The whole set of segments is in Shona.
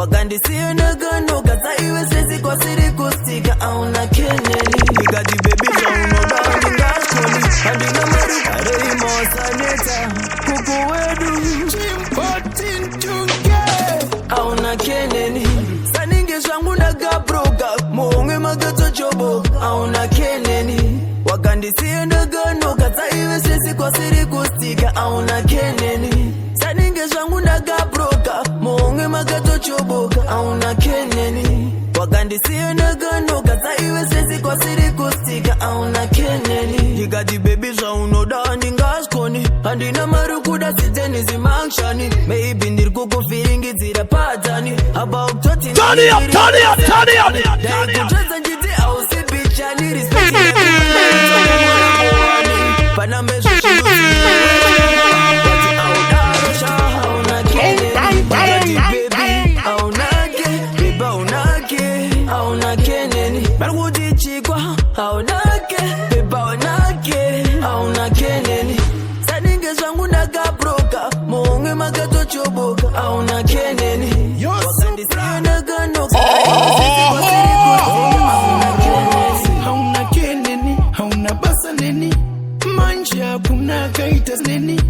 wakandisiya nagano kasa iwe sesi kwa siri kustika auna keneni ikati baby zaunoda ndingaskoni andina maru areimosaneta kuku wedu chimpotintuke auna keneni saninge zvangu ndagabroka muhomwe magadzo chobo auna keneni wakandisiya nagano kasa iwe sesi kwa siri kustika auna keneni saninge zvangu ndagabroka muhomwe magadzo choboka auna keneni wakandisiya nagano kasa iwe sesi kwa siri kustika auna keneni ndikati baby zvaunoda ndingaskoni handina mari kuda siteni zimankshani maybe ndiri kukufiringidzira patani abautoti ndaikutadza njiti ausipichani auna keneni wakandisiya nagano hauna keneni hauna basa neni manja kuna kaita neni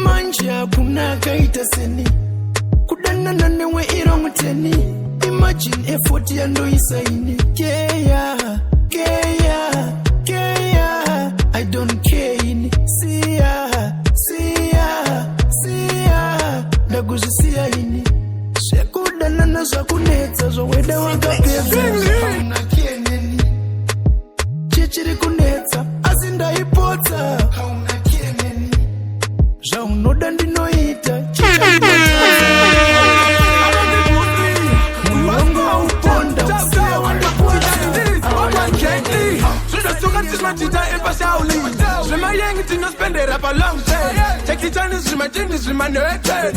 manja kuna kaita seni kudana nanewe iromuteni imagine effort ya ndo isaini keya I don't care in siya ndaguzisiya ini sekudana nazakunetsa zoweda wakapedza hauna keneni chechiri kunetsa asi ndaipotsa hauna keneni zvaunoda ndinoita Zvimayeng tinospendera palong chekitani zvimatindi zvimanete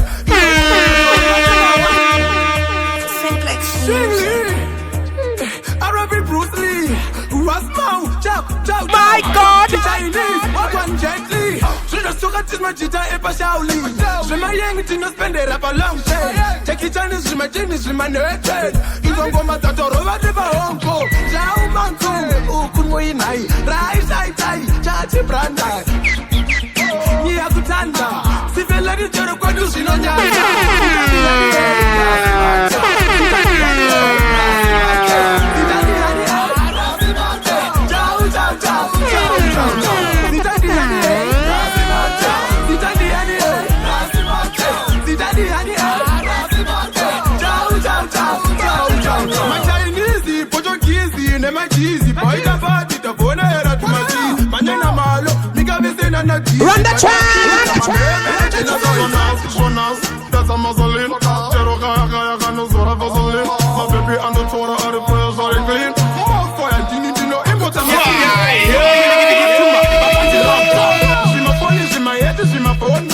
Arabic Bruce Lee Wasmau My God Chinese One gently Zvinasuka tismachita epashauli Zvimayeng tinospendera palong chekitani zvimatindi zvimanete Ingongoma tatorova nevahongo Jaumanzo ukunwoinai Raishaitai Chachi branda Niyakutanda Sivelani jero kwadu zvinonyanya Run the track! That's a muzzling. No sort of muzzling. My baby and the Torah are the prayers are clean. More fire, didn't know important. She my phone, she my head, she my phone.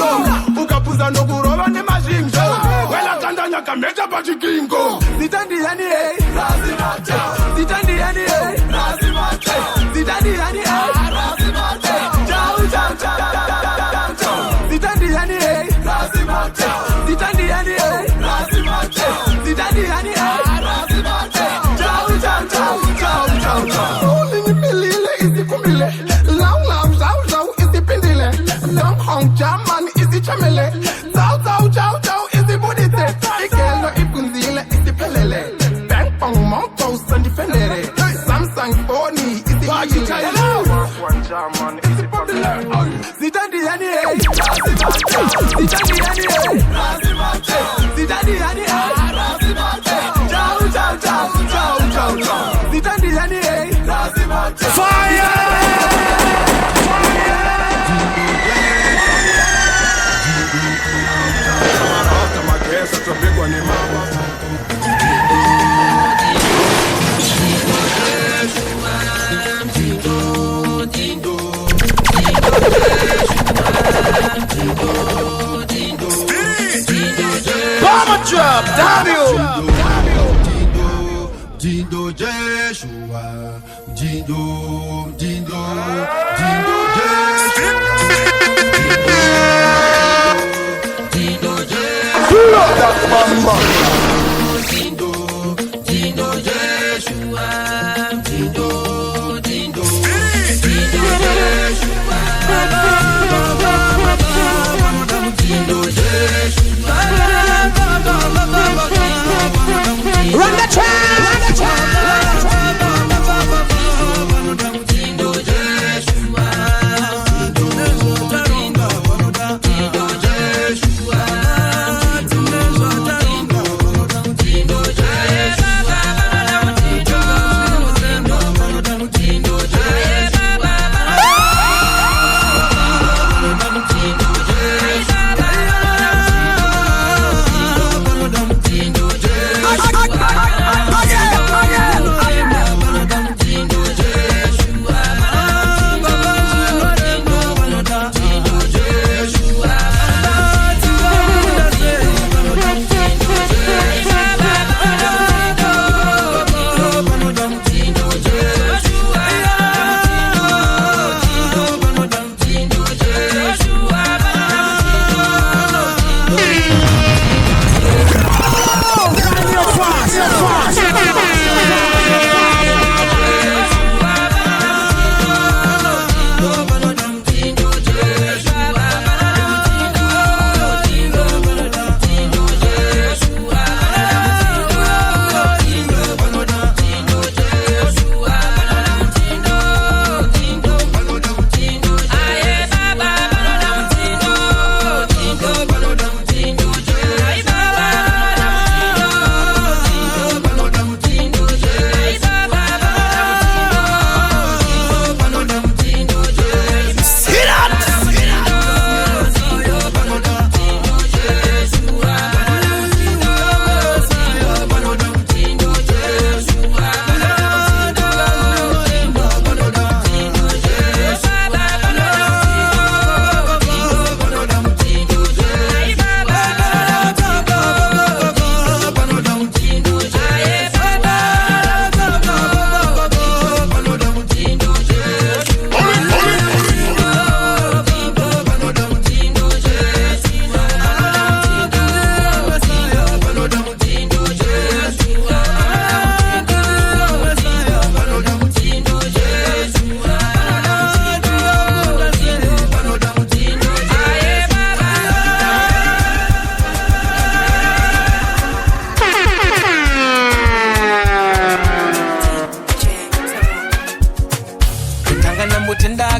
Ukapuza no kurova ne majingo. Well, I can't tell you can make up a chikingo. Zitandi yani, Razimate. Zitandi yani, Razimate. Zitandi yani, Razimate. Zitandi yani, Razimate. Zitandi yani, Razimate. Zitandi yani, Razimate. Only milile is the kumile. Long zau is the pendile. Long hong jaman is the chamele. Zau is the budite. Ikelo ipunzile is the pelele. Bang pong monko sandi fendere. Samsung phone is the one jaman is the popular. Zitandi yani, Zitandi yani, Razimate. Zitandi yani, Razimate. Ciao. Zitandi yani, Razimate. Fire! Such a big one in my Bomber drop, Daniel! Dindo Jeshua, Dindo Jeshua. Pull up that bamba.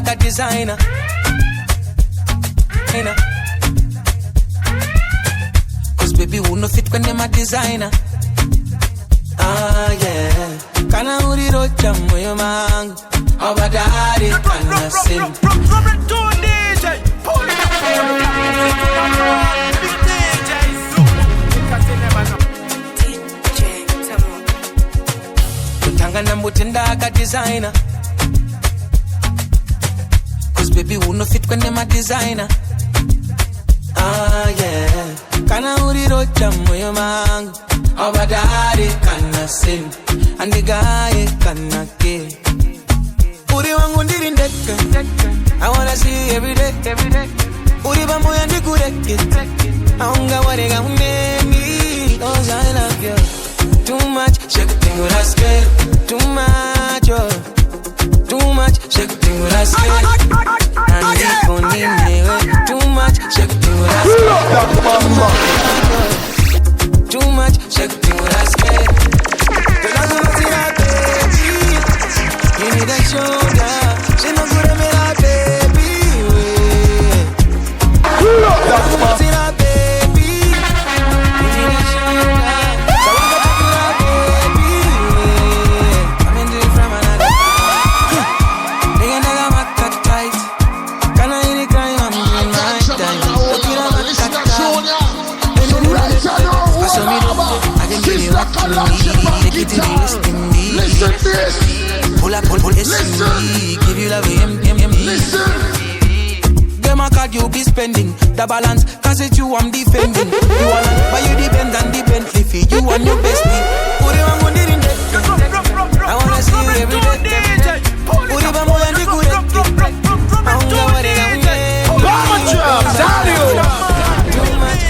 like a designer. Cause baby who no fit when them a designer. Ah yeah. Kana uri rocha moyo mangu abadari kana sim. Kutangana mutenda aka designer. Cause baby who no fit when them a designer. Ah yeah. Kana uri rocha moyo mangu abadari kana sim. And the guy kana ke. Uri wangu ndiri ndeke. I wanna see you every day. Uri ba moya ndikureke. Aunga warega unemi. Cause I love you too much. Shake the thing with us, girl. Too much, oh. Too much. Shake the thing with us, girl. And you gon' need me, too much. Shake the thing with us, girl. Too much. Shake the thing with us, girl. You need a shoulder. She no good at me like baby. That's my baby. You need a shoulder. So I got to be like baby. I'm in the from another. Nigga, my cut tight. Can I hear the crime? I'm doing my time. Look at my cut tight. I saw me do. I can give you what you need. Take it to me, listen to me. Pull up, listen. Give you love, listen. Them a card you be spending. The balance, cause it's you I'm defending. You want but you depend and depend. If you and your bestie. Put it on one in there. I wanna see you every day. Put it on more than the good. I don't know what it is. Too much,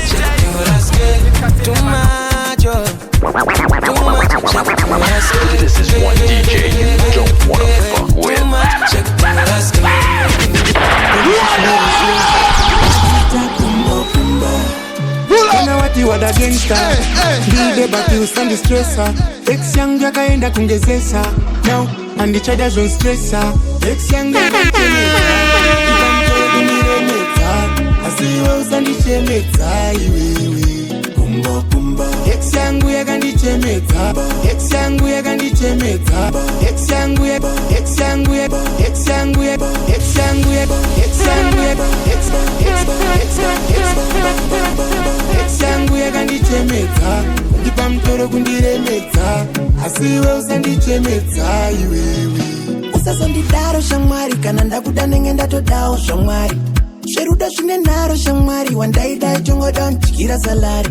too much, too much. This is one DJ you don't wanna fuck with. You are the gangster. Be but you stand the stressor. Ex young jaka enda kungezesa. Now and the chada zone stressor. Ex young jaka I see you stand the chemeta. Kumba kumba. Ex young we aga the chemeta. Ex young we aga the chemeta. Ex young we ex young we ex young we ex young we ex young we Ex-yangu ya kandichemeta Ndipa mtoro kundiremeta Asiwe usandichemeta iwewe Usaso ndidaro shamwari Kananda kudanenge ndatodao shamwari Sheruda shune naro shamwari Wandaida chongo down chikira salari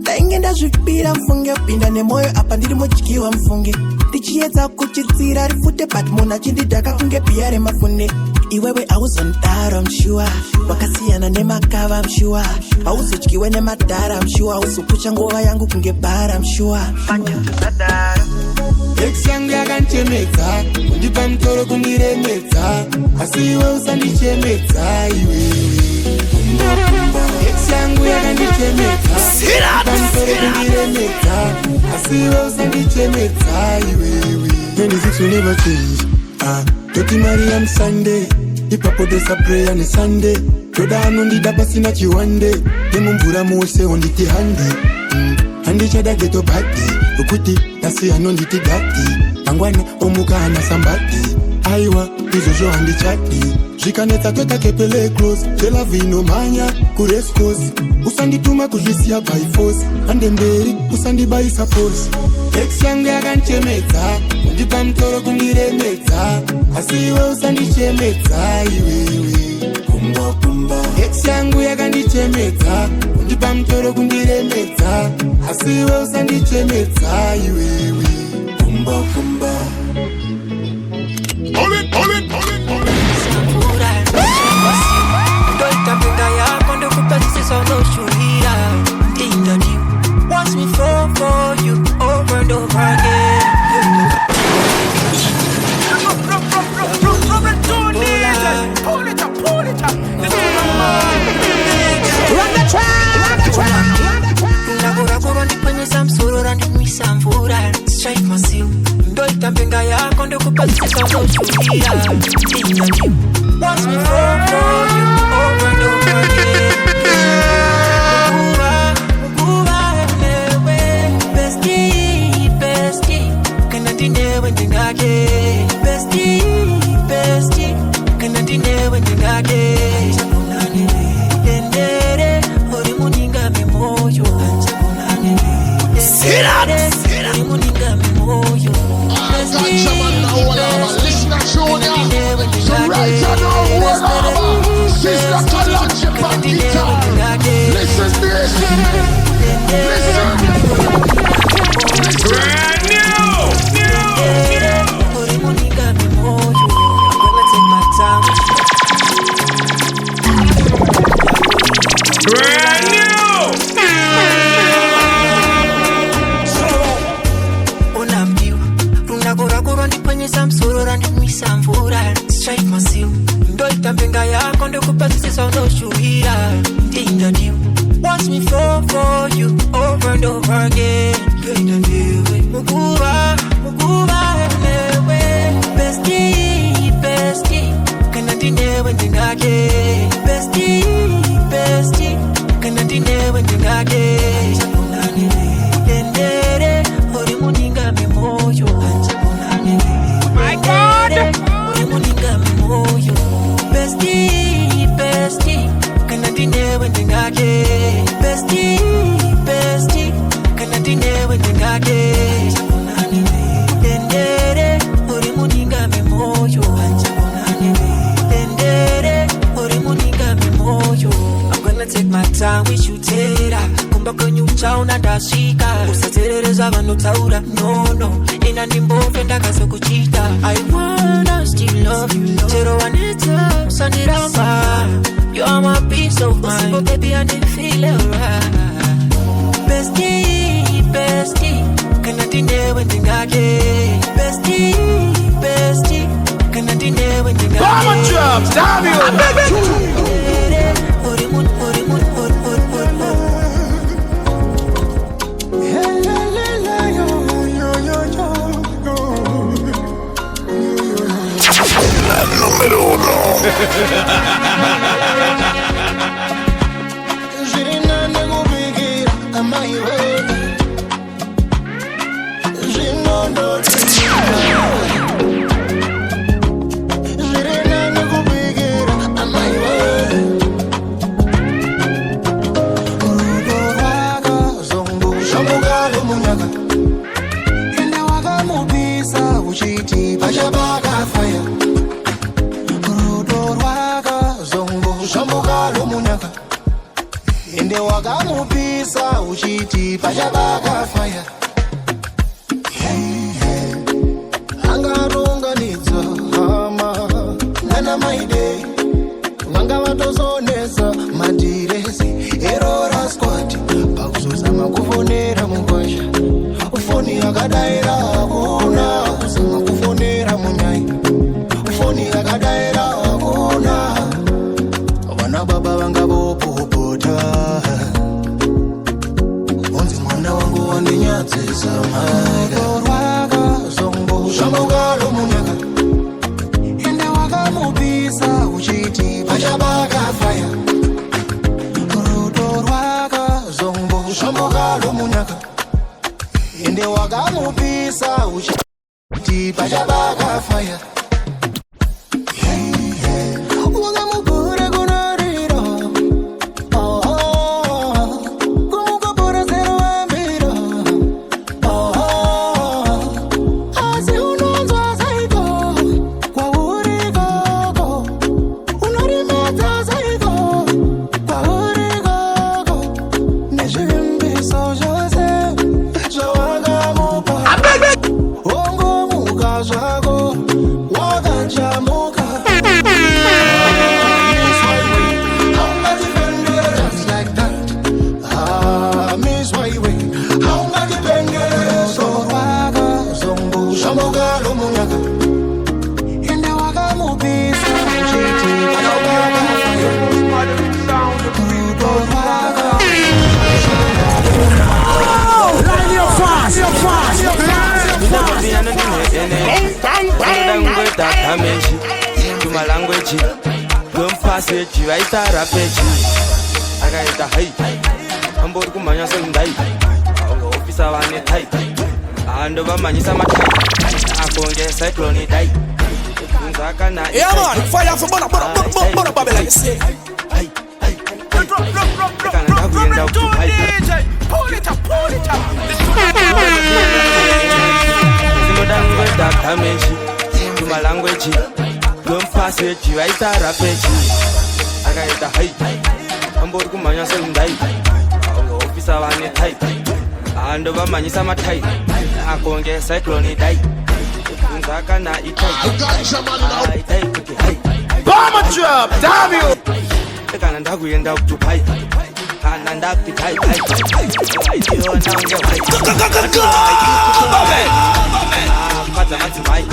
Tainge ndazvipira mfunge Pinda nemoyo apa ndiri mochikiwa mfunge Ndichiedza kuchitsira rifute But muna chindidaka kunge piyare mafune Iwewe auzontaro I'm sure Wakasiyana nemakava I'm sure Auzochkiwe nemadhara I'm sure Auzopucha ngova yangu kunge bara I'm sure Ex yangu yakanchemeta Undipa mtoro kundiremeta Asiwe usandichemeta iwewe Ex yangu yakandichemeta Undipa mtoro kundiremeta Asiwe usandichemeta iwewe 26 will never change Toti Mariam Sunday Ipapo desa prayer ni Sunday Toda anondida pasi na chiwande Demu mvura muose onditi handi Handi chada geto bati Ukuti nasi anonditi gati Angwana omuka hana sambati Aiwa izojo handi chati Jikaneta tota kepele close Jela vino manya kureskos Usandi tuma kujisia by force Ande mberi usandi by suppose Ex yangu ya kanchemeta Undipa mtoro kundiremeta Asiwe usandichemeta iwewe Kumba kumba Ex yangu ya kandichemeta Undipa mtoro kundiremeta Asiwe usandichemeta iwewe Kumba kumba Hold it Doita pinga ya Kondo kupasi sono shuhira Indani Watch me fall for you Over and over again Pull it up Run the track Nakura ndikwenye samsurura ndimwisa mvura Strike myself Doita pinga ya Kondo kupasi sono shuhira Indani Watch me fall for you over and over again. Bestie, bestie, kana dine when ndingake. Bestie, bestie, kana dine when ndingake. Dendere, ori muninga memoyo. My God, ori muninga memoyo. Bestie, bestie, kana dine when ndingake. Bestie, bestie, kana dine when ndingake. Dendere, ori muninga memoyo. Dendere, ori muninga memoyo. I'm gonna take my time with you, Tera. Kumba kwenye uchauna dashika. Usaterereza vano taura, no. Ina nimbofe ndakaze kuchita. I wanna still love you, Tero wanita, sandiramba. You are my peace of mind, but baby I didn't feel alright. Bestie, bestie, kana dine when ndingake. Bestie, bestie, kana dine when ndingake. Bomber drop, damn you! La número 1. Wakamupisa uchiti pachabaka fire. Angaronganidza hama nana maide vanga vatozonesa madiresi erora squad pakuzozama kufonera mugwasha ufoni yakadaira akuna kuzama kufonera munyai ufoni yakadaira akuna vana baba vanga vopopota Shamugalo munyaka ende wakamupisa uchiti pachabaka fire. Rudo rwaka zombo shamugalo munyaka ende wakamupisa uchiti pachabaka fire. Yeah man, fire for Bona Babylon, you see. Pull it up. pechi don't pass it right ara pechi akaita hai ambori kumanya sendai officer vane thai ando vamanyisa mathai akonge cyclone dai unzaka na itai itai kuti hai bomb drop damn you kana ndakuyenda kutupai kana ndakutai hai idiona unge hai pata mati mai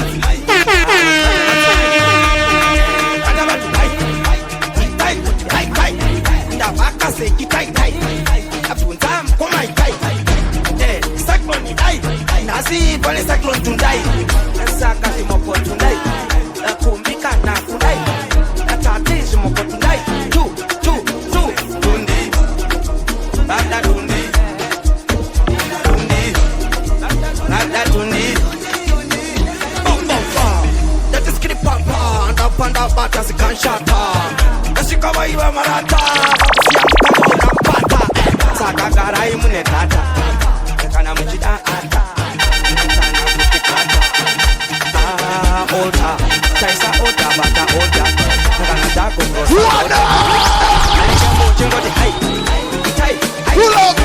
ndavaka sekitai tai afunza mkomai tai cyclone dai nasi pale cyclone tundai saka simoko tundai kumbika na kundai atati simoko tundai tu tundi bada tundi bada tundi that is skip papa ndapanda bata sikanshata nasikawa iwa marata bakusia mkamo unampata saka garai mune tata kana mchida ata sana kutikata ota taisa ota bata ota kana dako rosa anisha mochingo di hai pull up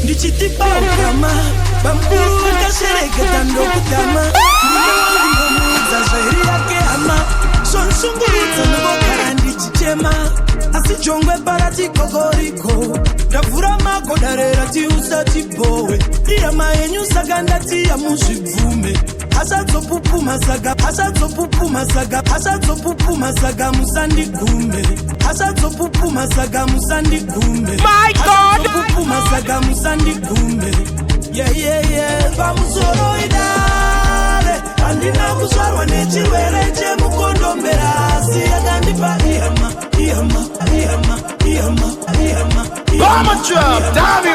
Ndichitipa ukama Bamburu kashereke tando kutama Ndimuza zairi yake ama Sonsunguruza nubokara ndichichema Asijongwe barati kogoriko Davura mako darera ti usati bowe Iyama yenyu saganda ti ya mushivume Asadzo pupu masaga musandi gume Asadzo pupu masaga musandi gume My God pupu masaga musandi gume yeah Vamuzoro idare Andina kuzarwa nechiwere che mukondombera Siyagandipa iyama bomb drop damn you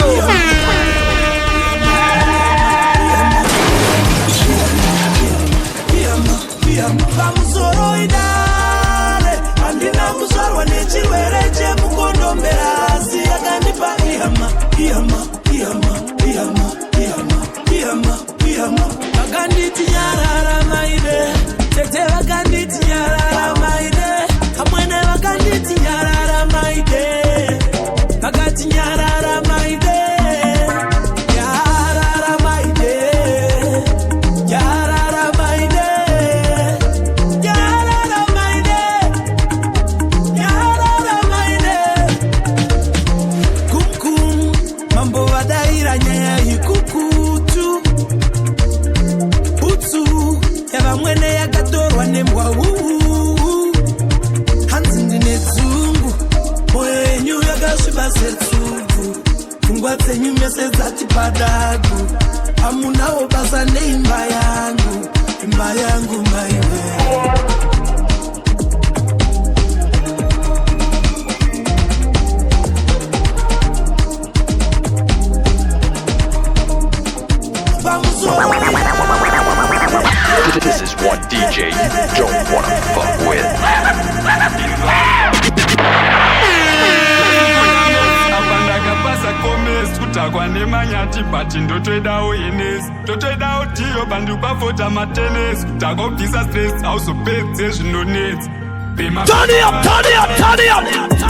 Vamuzoro idare Andina kuzarwa nechiwere che mukondombera Siyagandipa iyama Vakanditi nyarara maide Tete vakanditi nyarara maide Kamwene vakanditi nyarara maide Vakati nyarara maide Nyarara maide Nyarara maide Nyarara maide Nyarara maide Kumkum Mambo wadaira nyaya hikukutu Utsu Yava mwene yakatorwa nembwa Hanzi ndine zungu Moyo yenyu yakasviba setsuvu Pfungwa dzenyu mese dzati padagu Hamunawo basa neimba yangu maiwe This is one DJ you don't wanna fuck with. Apandakapasa komes kutakwa nemanyati bati ndotoedawo yenesi totoedawo tiyo bandu pafota matenes kutakobvisa stress ausopedze zvinonetsa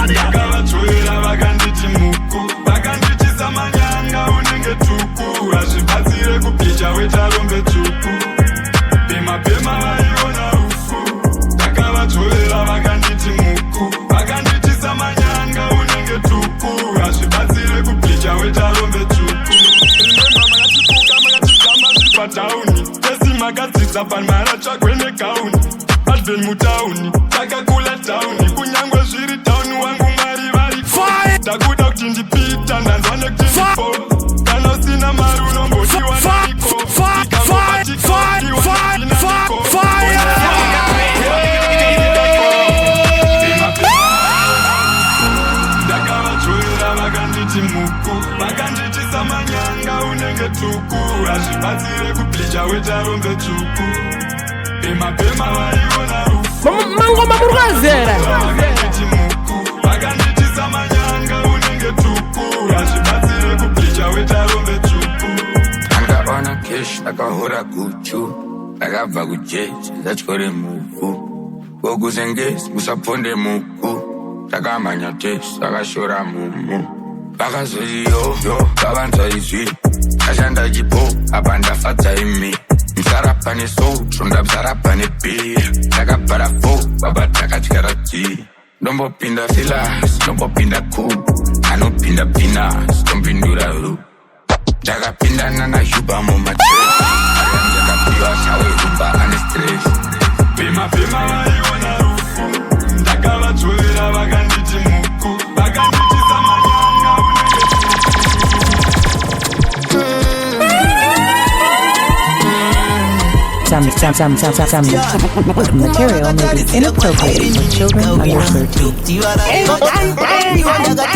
ndakavatsvoera vakanditi muku vakanditisa manyanga unenge tuku hazvibatsire kupicha wetarombe tsvuku pema vaiona ufu ndakavatsvoera vakanditi muku vakanditisa manyanga unenge tuku hazvibatsire kupicha wetarombe tsvuku makatipuka makatitamba zvipatauni tesi makadzidza panmara tsvakwe negauni adven mutauni takakula tauni kunyangwe zviri tauni wangu mwari variko takuda kuti ndipita ndanzwa nekutinipo kana usina mari unombodiwa naniko ndakavatsvoera vakanditi muku vakanditisa manya unenge tuku azvibatsire kublicha wetarombe tuku pema vaiona rufu mango mamurwazera vakanditi muku vakanditisa manyanga unenge tuku azvibatsire kublicha wetarombe tuku ndakaona kesh ndakahora guchu ndakabva kujeji ndatyore muku kokuzengezi musaponde muku takamhanya tesi takashora mumu vakazoriyo vavanza izvi ashanda chipo apa ndafadza imi msarapa nesouto ndabzarapa nebhira takabhara 4 baba takatyara G ndombopinda filas ndombopinda ku anopinda pinas ndompindura ru takapindana nahuba mumatresi ndakapiwa shaweruba ane stress pema vaiona rufu ndakavatsvovera vakanditi muku vakanditisa manyanga Some material may be inappropriate for children under 13.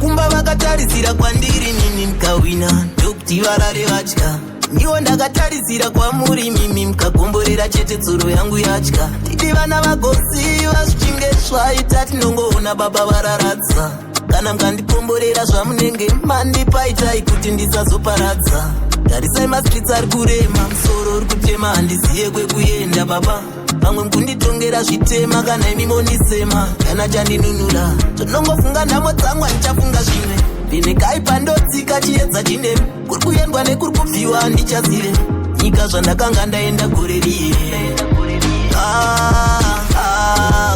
Kumba vakatarisira kwandiri mimi mkawina ndokuti varare vatya ndiwo ndakatarisira kwamuri mimi mkagomborera chete tsoro yangu yatya titi vana vagoziva zvichinge svaita tinongoona baba vararadza kana mkandikomborera zvamunenge mandipaitai kuti ndisazoparadza tarisai mastreets ari kurema musoro uri kutema handiziye kwekuenda baba vamwe mkunditongera zvitema kana imi monisema kana chandinunura tonongofunga ndamo dzangu handichafunga zvimwe vhenekai pandotsika chiedza chine kuri kuendwa nekuri kubviwa handichazive nyika zvandakanga ndaenda gore riye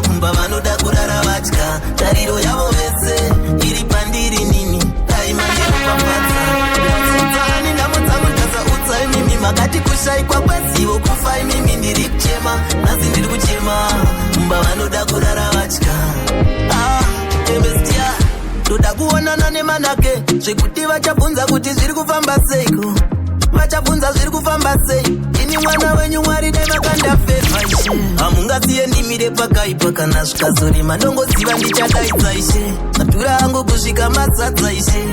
kumba vanoda kurara vatya tariro yavo vese iri pandiri nini daimandirupambatsa ndinotsudzani ndamo dzangu ndadzautsa imimi makati kushaikwa kwezivo kufai mimi ndiri kuchema nhasi ndiri kuchema kumba vanoda kurara vatya emestia ndoda kuonana nemanake zvekuti vachabvunza kuti zviri kufamba seiko vachabvunza zviri kufamba sei ini mwana wenyu mwari dai makandafeva ishe hamungasiye ndimire pakaipa kana zvikazorema ndongoziva ndichadaidza ishe madhura angu kusvika mazadza ishe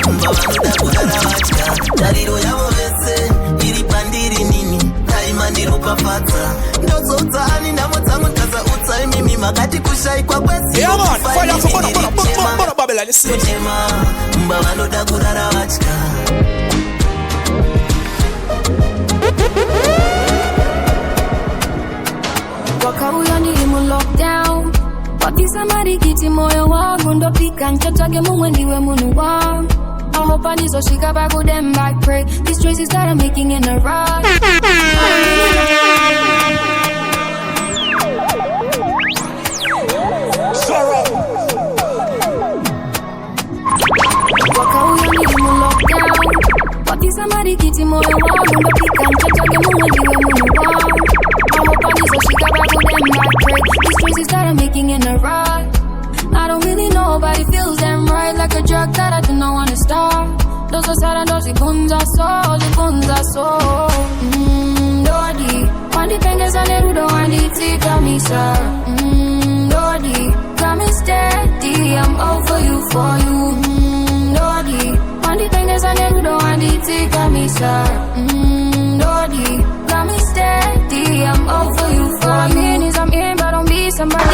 kumba vanoda kurara vatya tariro yavo vese iri pandiri nini daima ndiropafadza ndozodzani ndamo dzangu ndadzautsa imimi makati kushaikwa kwezivokufaimimichema kumba vanoda kurara vatya wakauya ndirimu lockdown watisa marikiti moyo wangu ndopika nchotsvake mumwe ndiwe munhu wangu I hope I nizosvika pakudem back pray these choices that I'm making in a rush wakauya ndirimu lockdown watisa marikiti moyo wangu ndopika nchotsvake mumwe ndiwe munhu wangu I hope I nizosvika pakudem back pray these choices that I'm making in a rush I don't really know, but it feels damn right, like a drug that I do not want to stop. Those are sad and those ikunza so. Dodi, wandi penges ane rudo wandi tika misa. Dodi, got me steady, I'm all for you. Dodi, wandi penges ane rudo wandi tika misa. Dodi, got me steady, I'm all for you. I'm in, but don't be somebody.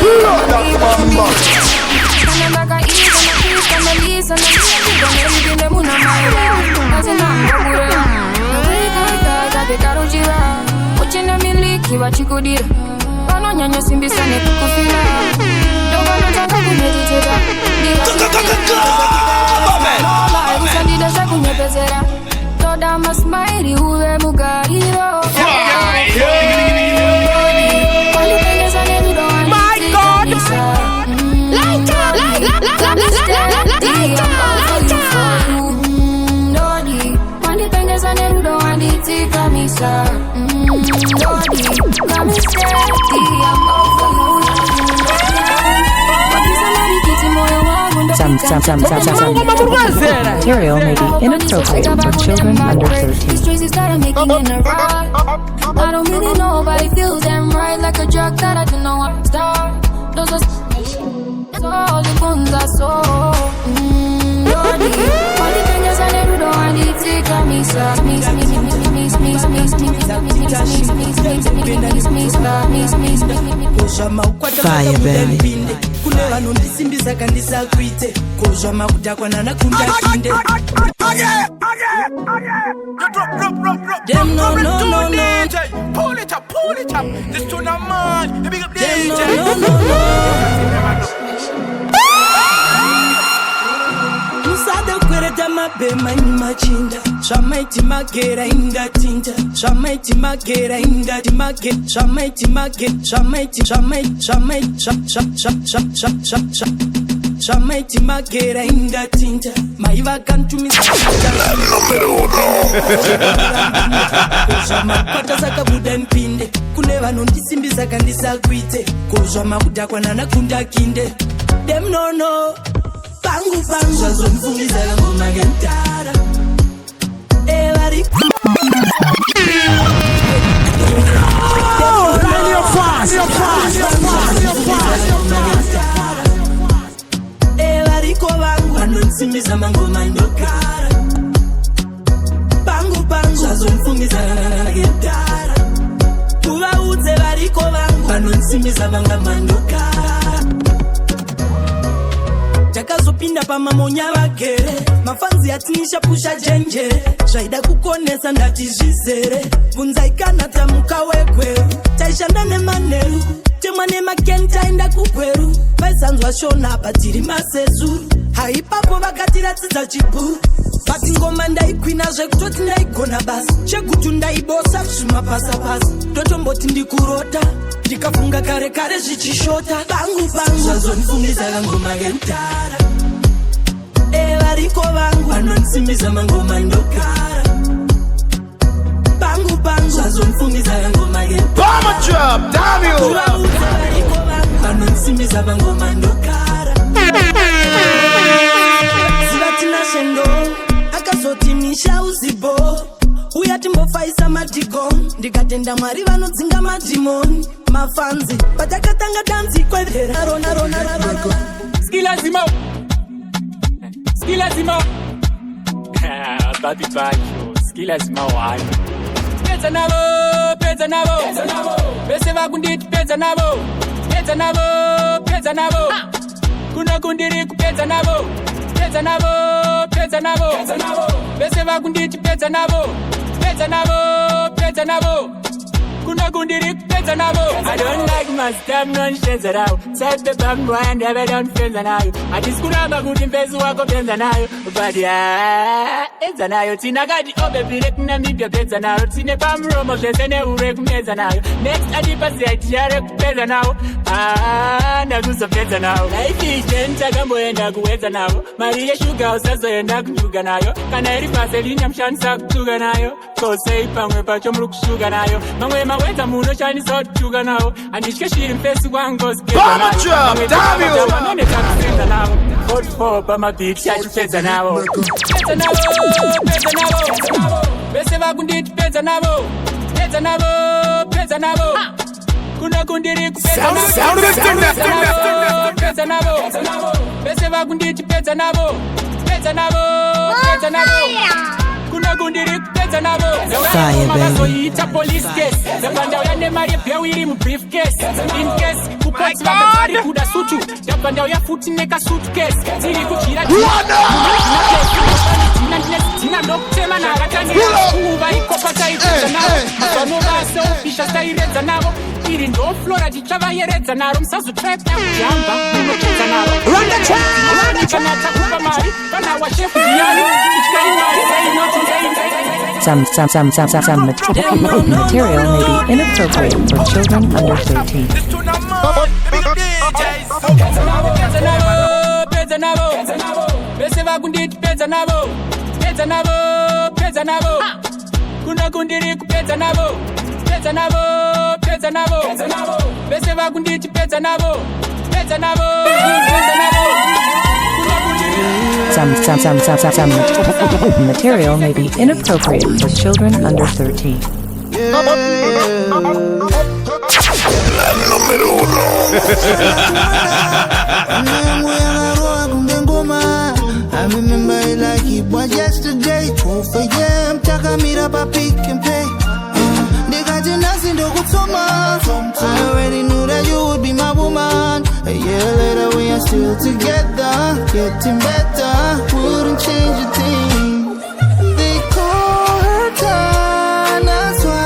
Back I eat on the piece, on the lease, on the lease, on everything that moon on my way. As in I'm watching them in leaky, what you could eat. Panonya simbi sane kukufila. Don't want to talk about meditator. Usandida shakunye pezera. Toda masmairi uwe mugariro. My God! material may be inappropriate for children under 13. These choices that I'm making in a ride, I don't really know, but it feels damn right, like a drug that I don't know how to start. Those are all the guns I saw. All the things I never do, I need to tell me Fire, baby. Kune vanondisimbisa kandisakuite kozva makudhakwa nanakunda kinde. Them no. Pull it up. This tune of mine. The big up DJ. No. Musada kwereta mabema ni machinda. Shamaiti magera inda tinta. Shamaiti magera inda timage. Shamaiti magera inda tinta. Maiva kantumisa. Kozama kwata saka budan pinde. Kune vanondisimbisa kandisakuite. Kozwa makudhakwa nanakunda kinde. Them no. Pangu zvazomfungiza ngoma ngentara. Evari Evari kovangu vanonsimbisa mangoma ndokara. Pangu zvazomfungiza ngentara. Kuvaudze vari kovangu vanonsimbisa mangoma ndokara. Takazopinda pamamonya vagere. Mafanzi atinisha pusha jenjere. Zvaida kukonesa ndati zvizere. Bunzaikana tamuka wekweru. Taishanda nemanheru. Temwa nemakenta enda kukweru. Vaisanzwa shona patiri masezuru. Haipapo vakatiratidza chibhuru. Bati ngoma ndaikwina zvekutoti ndaigona basi. Chekutu ndaibosa zvimapasapasa. Totomboti ndikurota. Ndikafunga kare zvichishota. Pangu zvazonifungisa ngoma ngentara. Evariko vangu vanonsimbisa mangoma ndokara. Pangu zvazonifungisa ngoma ngentara. Bomb drop, damn you. Evariko vangu vanonsimbisa mangoma ndokara. Zivatina shendo akazoti misha uzibo. Uya timbofaisa madhigoni. Ndikatenda Mwari vanodzinga madhimoni. Mafanzi patakatanga danzi kwevera. Rona Skilazimo Babi Bacho Skilazimo wani Peza nabo Bese vakunditi peza nabo Kuna kundiri kupeza nabo Bese vakunditi peza nabo Kuna kundiri kupeza nabo. I don't like my stuff nonsense now. Set the bam boy and never done friends now. I just kuramba kuti mpenzi wako penza nayo. But yeah, penza nayo. Tina gadi obe vile kuna mibia penza nayo. Tine pamromo shesene ure kumeza nayo. Next adipa siati yare kupeza nayo. Nagusa penza nayo. Life is gentle gambo enda kuweza nayo. Maria sugar usazo enda kujuga nayo. Kana eri vaseline mshansa kutuga nayo. Kose ipangwe pacho mrukushuga nayo. Mangwe maweta muno chani so tuga nayo. Anishke shiri mpesi wango skeza nayo. Damn you. None takusenza nayo. Hot for pama big shot peza nayo. Peza nayo. Bese vakunditi peza nayo. Kuna kundiri kupeza nayo. Peza nayo. Bese vakunditi peza nayo. Kuna kundiri kupeza nabo. Magazoita police case. Zapanda uyane mari bewiri mu briefcase. In case kupotsi vakatari kuda sutu. Zapanda uya futi neka suitcase. Ziri kuchira Tina nokutema nakatani kuva ikopata ipeza nabo. Mafano vase ofisha staireza nabo. Iri ndo flora jichava yeredza naro. Msazu trap na kujamba unokeza nabo. Run the track! Kanata kupa mari. Kana wa chef diani. Ichikari mari. Some material may be inappropriate for children under 13. Peza nabo. Bese vakunditi peza nabo. Kuna kundiri kupeza nabo. Bese vakunditi peza nabo. Kuna kundiri Some material may be inappropriate for children under 13. I remember it like it was yesterday. 12 a.m. Taka meet up at Pick and Pay. They got you nothing to go to my. I already knew that you would be my woman. A year later we are still together, getting better. Wouldn't change a thing. They call her Tanaswa,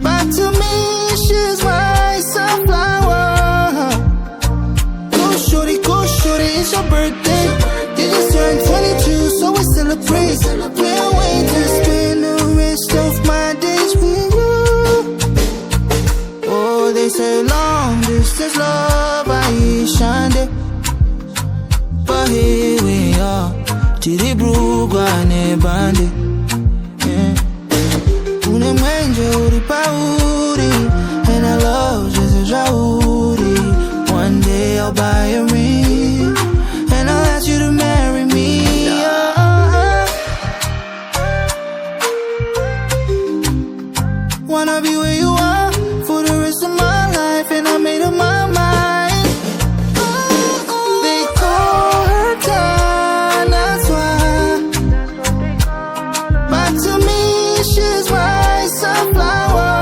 but to me she's my sunflower. Go shorty, it's your birthday. You just turned 22, so we celebrate. Can't wait to spend the rest of my days with you. Oh, they say long distance love, I shine. But here we are, Tiri Brugane Bandi. Une mwenje uri pauri, and I love just as Rauri. One day I'll buy a ring, and I'll ask you to marry me. Wanna be where you are for the rest of my life, and I made up my mind. They call her Tanaswa, but to me she's my sunflower.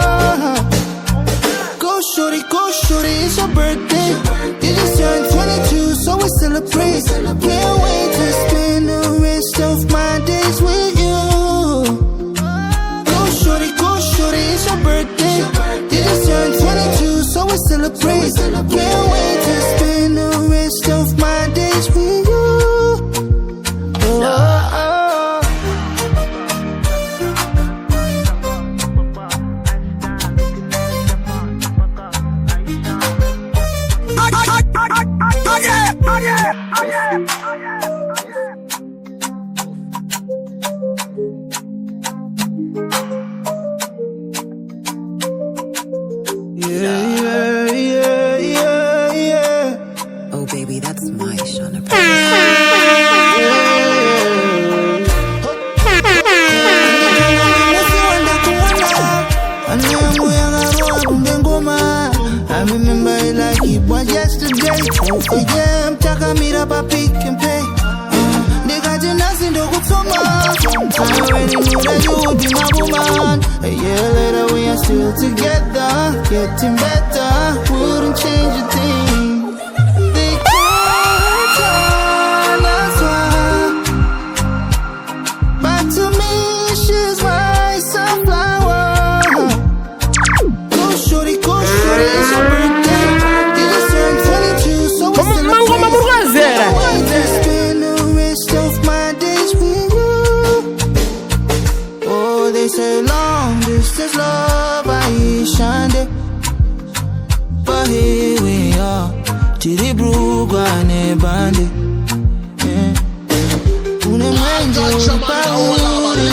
Go shorty, it's your birthday. You just turned 22, so we celebrate. Can't wait to spend the rest of my days with you. Go shorty, it's your birthday. You just turned 22, so we celebrate. Can't wait to spend the rest of my days with you. Oh baby, that's my Shauna. I remember it like it was yesterday. 12 a.m. Taka meet up at Pick and Pay. They got you nothing to go to my. I already knew that you would be my woman. A year later we are still together, getting better. Wouldn't change a thing. They call her Tanaswa, but to me she's my sunflower. Go shorty, it's your birthday. You just turned 22, so we celebrate. Spend the rest of my days with you. Oh, they say long distance love, I shine. But here we are, Tiri Brugane Bandi. Une mwenje uri pauri,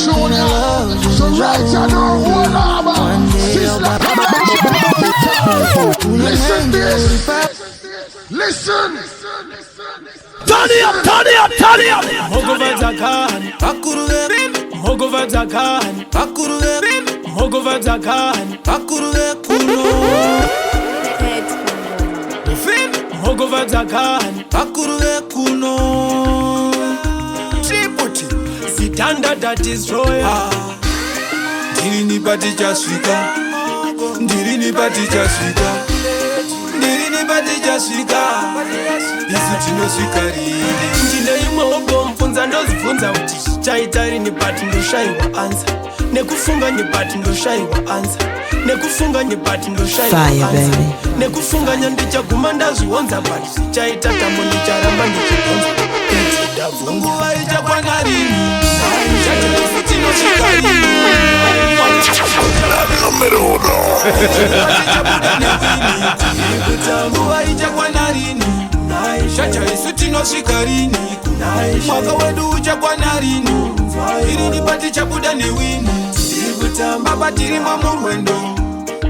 and I love just as Rauri. One day I'll buy. Listen. Turn it up. Mogova Zakani, Mogova Zakani, Mogova Zakani, Kuno. Mogova Zakani, Kuno. Triputi, Sitanda that is royal. Ndirini pati chaswika, ndirini pati chaswika, ndirini pati chaswika. Isi tinoswika rini. Njine imwe ogomfunza ndozifunza kuti chichaita rini but ndoshaiwa answer. Nekufunga ni but ndoshaiwa answer. Nekufunga ni but ndoshaiwa answer. Nekufunga nyandichaguma ndazvionza but chichaita tambo ndicharamba ndichibvunza. Nguva ichakwana rini, isi tinoswika rini. Nguva ichakwana rini, shacha isi tinoswika rini. Mwaka wedu uchakwana rini, irini pati chabuda newini. Baba tiri mamurwendo,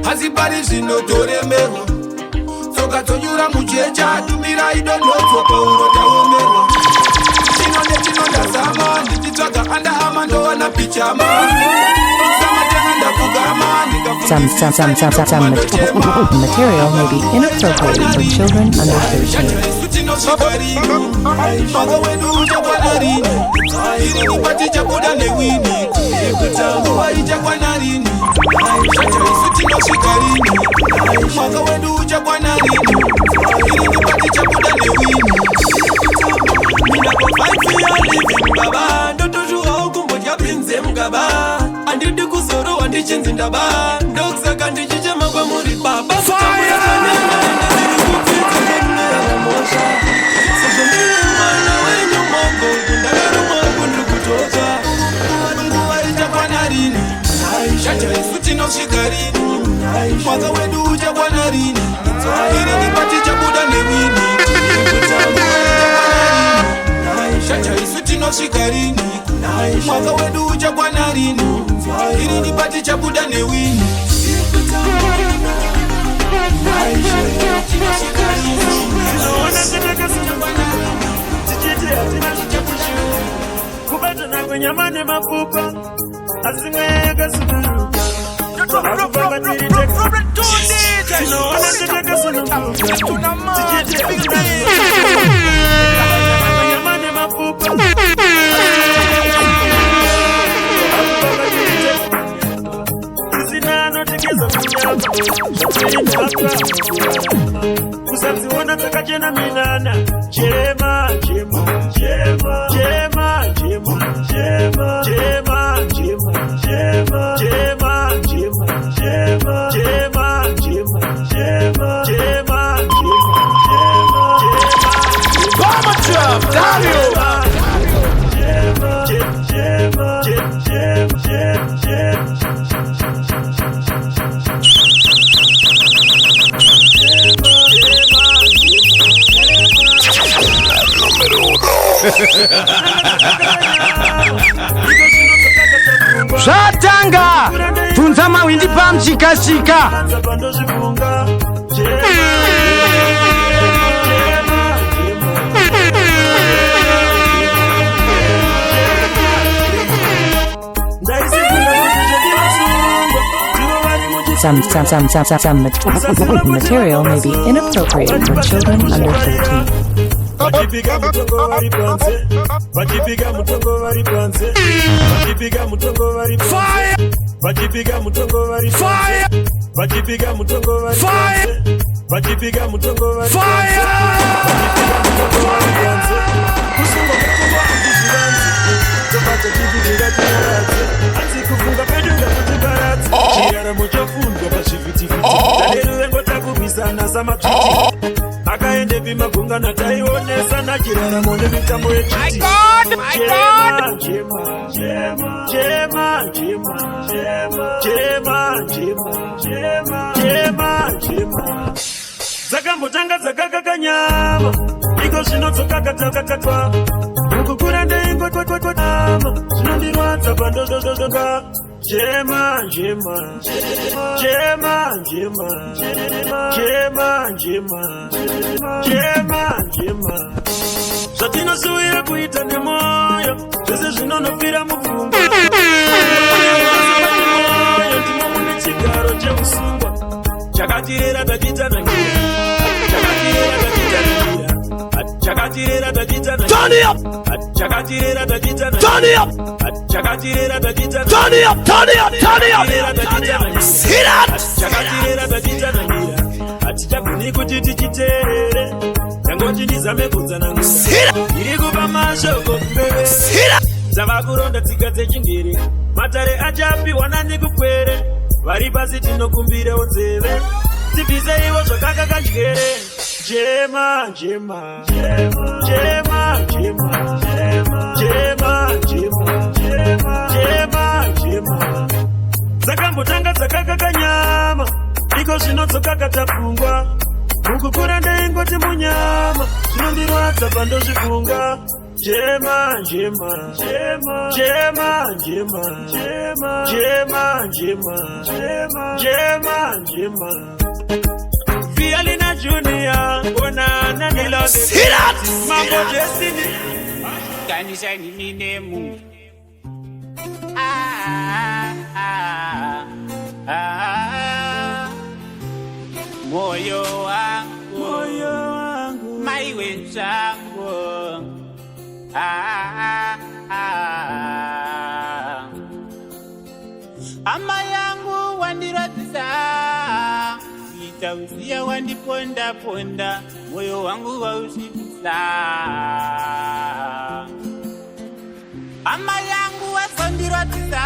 hazipari zvinotoremero. tsoka tonyura mujecha tumira idondodzo paunotaomerwa chinonde chinondazama ndichitsvaga anda ama ndowana pichama samatanga ndakugama Some material may be inappropriate for children under 2. Zvatanga tunza mawindi pamchikashika Some material may be inappropriate for children under 13. Vachipiga mutongo vari panze, vachipiga mutongo vari panze, vachipiga mutongo vari panze, vachipiga mutongo vari panze, vachipiga mutongo vari panze, vachipiga mutongo vari panze, kusunga kufunga kuzvivanze, tobata tivitinga tinaradze, asi kufunga pedu ngakutibaradze, chiraramo chofundwa pazvivhitivhiti, taneruvengo takurwisana samatwiti, akaende pimagungano taionesa nachiraramo nemitambo yechiti dzakambotanga dzakakakanyama iko zvinodzokakatakakatwa mukukura ndeingoama zvinondirwadza pandodododoka Jema, Jema, Jema, Jema, Jema, Jema, Jema, Jema. Satina suya kuita nemoyo, sese zvinonofira muvumba. Ndimo mune chigaro chemusungwa, chakatirera tachita nangira, chakatirera tachita nangira, chakatirera tachita nangira. Turn it up! Chakatirera tachita nangira. Turn it up! Chakatirera tachita nangira. Turn it up! Turn it up! Turn it up! See that? Chakatirera tachita nangira, atichagoni kuti tichiteerere. Yangoti ndizame kudzana nguva iri kupa mashoko mbeve dzava kuronda tsika dzechingere matare achapiwa nani kukwere vari pasi tinokumbirewo nzeve tibvise ivo zvakakakanjere Jema, Jema, Jema, Jema, Jema, Jema, Jema, Jema, Jema. Dzakambotanga dzakakakanyama iko zvinodzokakatapfungwa mukukura ndaingoti munyama zvinondirwadza pandozvifunga Jema, Jema, Jema, Jema, Jema, Jema, Jema, Jema, Jema, Jema. pia Lina Junior, Bonana Milo, Mambo Destiny. Kanisha ni minemu. Moyo wangu, maiwe changu. Ama yangu wandiratisa, itauzia wandiponda ponda, moyo wangu waushibisa. Ama yangu wasondiratisa,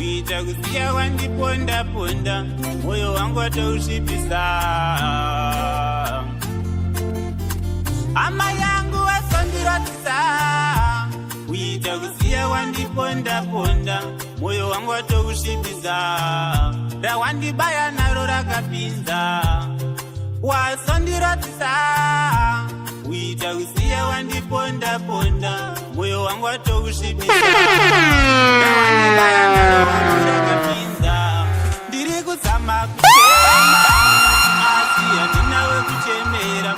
itauzia wandiponda ponda, moyo wangu wataushibisa. Ama yangu wasondiratisa, itauzia wandiponda ponda, moyo wangu wataushibisa. Rawandi baya naro rakapinza, wasondiratisa, itauzia wandiponda ponda, moyo wangu wataushibisa. Rawandi baya naro rakapinza, ndiri kusama kuchema, asiya ninawe kuchemera.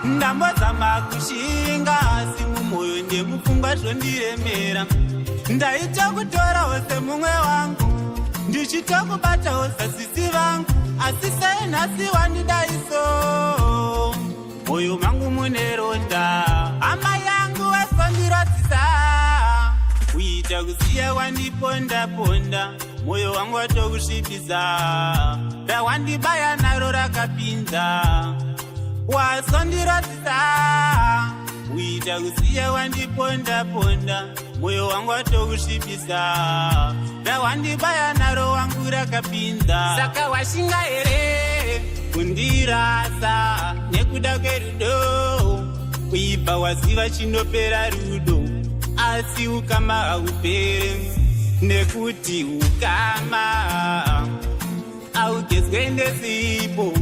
Ndambozama kushinga, simu moyo ndemufunga zvondiremera. Ndaita kutora hose mumwe wangu, ndichita kubata hose sisi vangu, asi sei nhasi wandidaiso, moyo mangu mune ronda. Ama yangu wasondiratisa, uita kuziya wandiponda ponda, moyo wangu watokusvibisa. Rawandibaya naro rakapinza, wasondiratisa, uita kuziya wandiponda ponda, moyo wangu watokusvibisa. Rawandibaya naro wangu rakapinza, saka washinga here kundirasa nekuda kwerudo. Kuibva waziva chinopera rudo, asi ukama haupere, nekuti ukama augezwe ndesipo.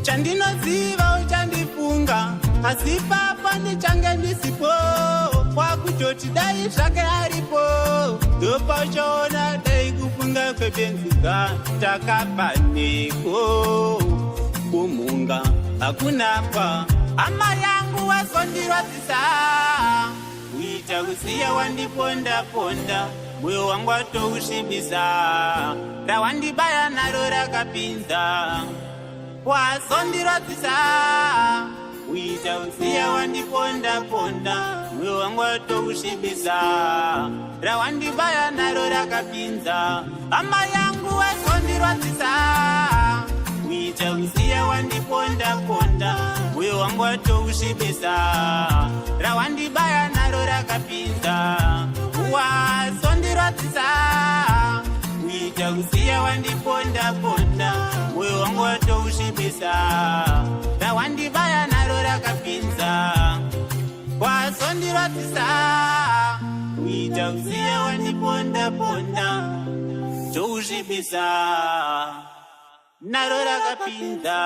Chandinoziva uchandifunga, asi papa ndichange ndisipo. Kwakutoti dai zvake aripo, ndopauchaona dai kufunga kwebenzika takapaneko. Kumunga hakunapa. Ama yangu wasondiratisa, uita kusiya wandiponda ponda, moyo wangu watoushibisa. Rawandibaya naro rakapinza, wasondiratisa, uita kusiya wandiponda ponda, moyo wangu watoushibisa. Rawandibaya naro rakapinza. Ama yangu wasondiratisa, uita kusiya wandiponda ponda, moyo wangu watoushibisa. Rawandibaya naro rakapinza, wasondiratisa, uita kusiya wandiponda ponda, moyo wangu watoushibisa. Rawandibaya naro rakapinza, wasondiratisa, uita kusiya wandiponda ponda, toushibisa. Naro rakapinza.